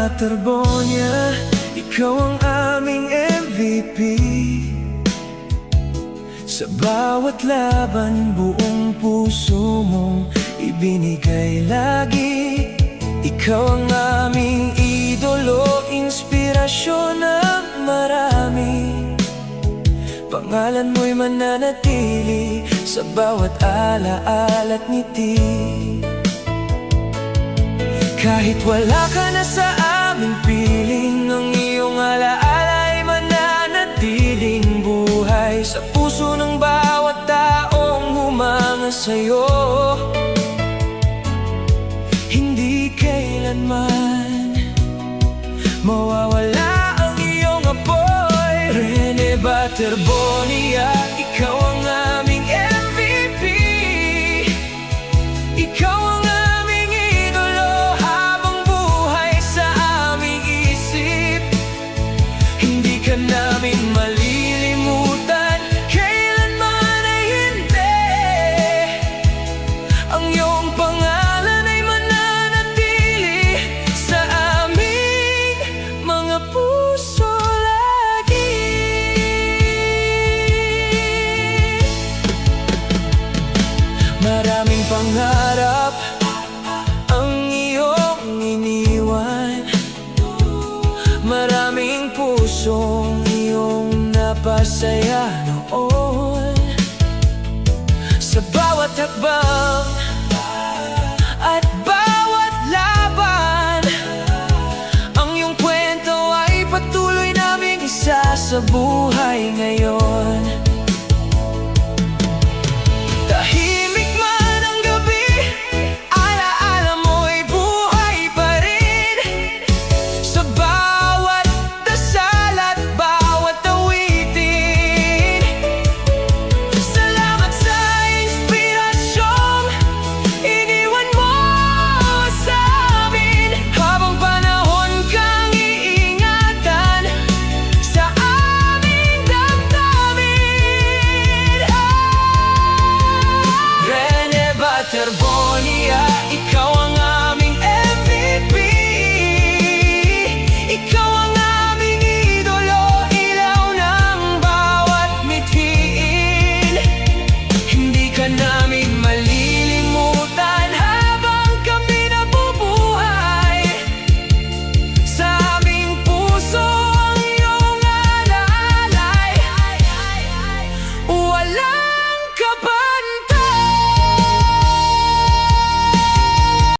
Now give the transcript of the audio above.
Terbonia, ikaw ang aming MVP. Sa bawat laban, buong puso mong ibinigay lagi. Ikaw ang aming idolo, inspirasyon ng marami. Pangalan mo'y mananatili sa bawat alaala at ngiti. Kahit wala ka na sa aming piling, ang iyong alaala ay mananatiling buhay sa puso ng bawat taong humanga sa'yo. Hindi kailanman mawawala ang iyong apoy. Rene Terbonia, ikaw ang aming MVP. Ikaw ang aming idolo habang buhay sa aming isip. Hindi ka namin malilimutan, kailanman ay hindi. Ang iyong pangalan ay mananatili sa aming mga puso lagi. Maraming pangarap ang iyong iniwan, maraming pusong iyong napasaya noon. Sa bawat hakbang at bawat laban, ang iyong kwento ay patuloy naming isasabuhay.